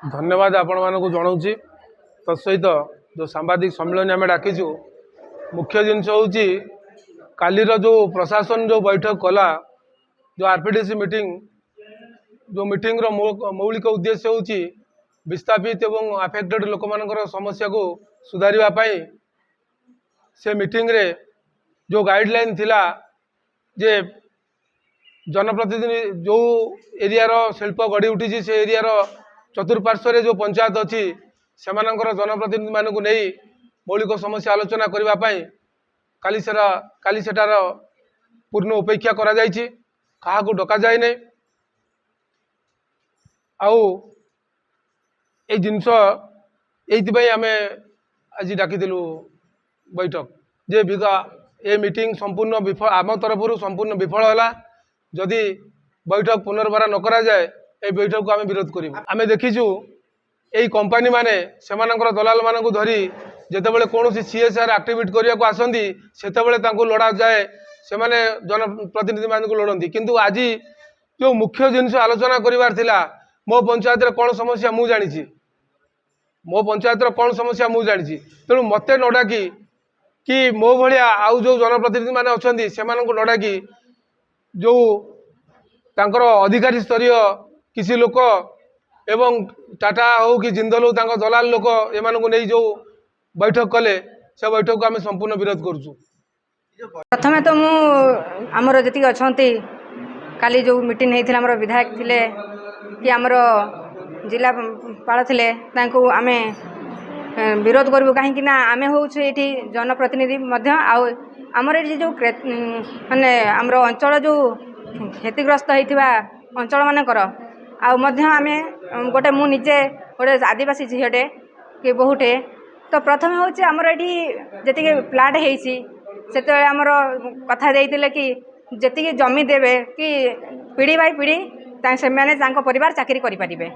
धन्यवाद आपण मानक जनाऊँगी तत्सहित जो सांबादिक सम्मेलन आम डाकिचु मुख्य जिनस हूँ कालीर जो प्रशासन जो बैठक कला जो आरपीडीसी मीटिंग जो मीटिंग रो मौलिक उद्देश्य हूँ विस्थापित एवं अफेक्टेड लोक मानकर समस्या को सुधारिया से मीटिंग रे जो गाइडलाइन थिला जे जनप्रतिनिधि जो एरिया रो शिल्प गढ़ी उठी से एरिया रो चतुर्पार्श्व जो पंचायत अच्छी से जनप्रतिनिधि मान को नहीं मौलिक समस्या आलोचना करने काली सेटार पूर्ण उपेक्षा करा जायछि कहा को डका जाए नहीं आउ ए जिनस ये आम आज डाकिलु बैठक जे बिगा ए मीटिंग संपूर्ण विफल आम तरफ संपूर्ण विफल है जदि बैठक पुनर्बार न करा जाए ए बैठक को आम विरोध करूँ आम देखीचु यही कंपनी माने सेमानकर दलाल मान धरी जितेबाला कौन सीएसआर एक्टिविटी करने को आसती से लड़ा जाए से जनप्रतिनिधि मान लड़ती किंतु आज जो मुख्य जिनस आलोचना करार थिला मो पंचायत कौन समस्या मु जानी मो पंचायत कौन समस्या मु जानी तेणु मत न डाकी कि मो भाया आउ जो जनप्रतिनिधि मैंने अच्छा से न डाकी जो तांकर अधिकारी स्तरीय किसी लोक एवं टाटा हो कि जिंदल हो दलाल लोक एम नहीं जो बैठक कले से बैठक को आम संपूर्ण विरोध करुचु। प्रथमे तो मुझे जी अच्छा काली जो मीटिंग होती आम विधायक थे कि आमर जिलापाल थे आम विरोध करूँ कहीं आम हूँ ये जनप्रतिनिधि आमर ये जो माने आमर अंचल जो क्षतिग्रस्त होता अंचल मानकर आम गोटे मुझे गोटे आदिवासी झीटे कि बहुटे तो प्रथम हूँ आमर ये जी प्लाट होते आमर कथा देते कि जी जमी देवे कि पीढ़ी बाय पीढ़ी से परिवार चाकरी करें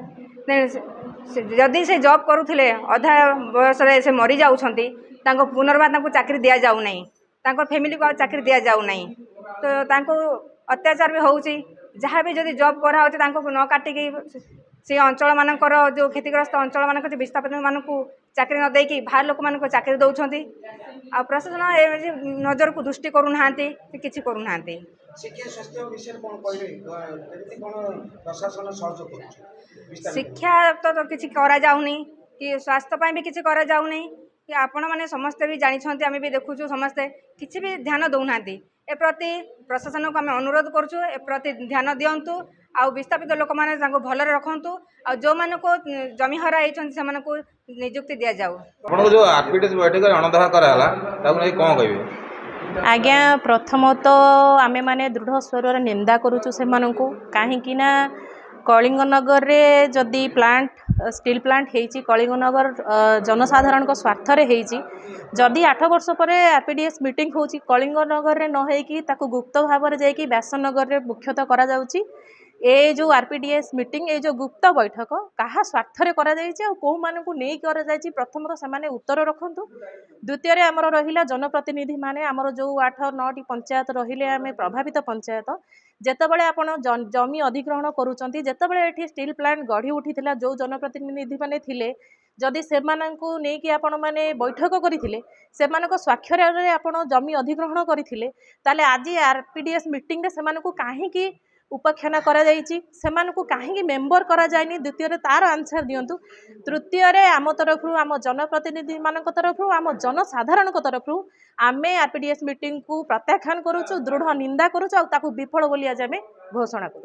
जदि से जॉब करुले अधा बयस से मरी जाऊँगी पुनर्बार चाकरी दि जाऊना फैमिली को चाकरी दि जाऊना तो अत्याचार भी होची जहाँ भी जदि जॉब करा न काटिकी से अंचल मानकर जो क्षतिग्रस्त अंचल मानक विस्थापित मानक चाकरी न देकी बाहर लोक मान चाकरी दौरान आ प्रशासन नजर को दृष्टि करूना किसी करूना शिक्षा तो किसी करा जाउनी कि स्वास्थ्य भी किसी करा जाउनी कि आपण मैंने समस्ते भी जानी आम भी देखुचु समस्ते किसी भी ध्यान दौना ए प्रति प्रशासन को आम अनुरोध करुँ ए प्रति ध्यान दिंतु आ विस्थापित लोक मैंने भल रखु आ जो मान को जमी हरा से नियुक्ति दि जाऊ आज्ञा प्रथम तो आमे माने दृढ़ स्वर निंदा करुचु से कहीं कलिंगनगर रे जदि प्लांट स्टील प्लांट होती कलिंगनगर जनसाधारण को स्वार्थ रे होती जदि 8 वर्ष पर आरपीडीएस मीटिंग होची कलिंगनगर रे न होईकी ताकू गुप्त भाव में जाइकी व्यासनगर रे मुख्यतः करा जाउची ए जो आरपीडीएस मीटिंग ए जो गुप्त बैठक कहा स्वार्थ रे करा जाइछि आ को मान को नहीं करा जाइछि प्रथम तो से उत्तर रखंतु द्वितीय रे हमर रहिला जनप्रतिनिधि माने हमर जो 8-9 पंचायत रहिले आमे प्रभावित पंचायत जेतेबेले आपण जमी अधिग्रहण करूचंती जेतेबेले एठी स्टील प्लांट गढ़ी उठीथिला जो जनप्रतिनिधि माने थिले जदि सेमानंकु नेकी आपण माने बैठक करिथिले सेमानक स्वाक्षर रे आपण जमी अधिग्रहण करिथिले ताले आज आरपीडीएस मीटिंग रे सेमानकु काहेकि उपाख्यान करा जाइछि सेमानकु काहेकि मेंबर करा जायनि द्वितीय रे तार आंसर दियंतु तृतीय रे आम तरफ आम जनप्रतिनिधि मानक तरफ आम जनसाधारण तरफ आमे आरपीडीएस मीटिंग को प्रत्याख्यान करूछु दृढ़ निंदा करूछु आ ताकू विफल बोली आज आमे घोषणा करूछु।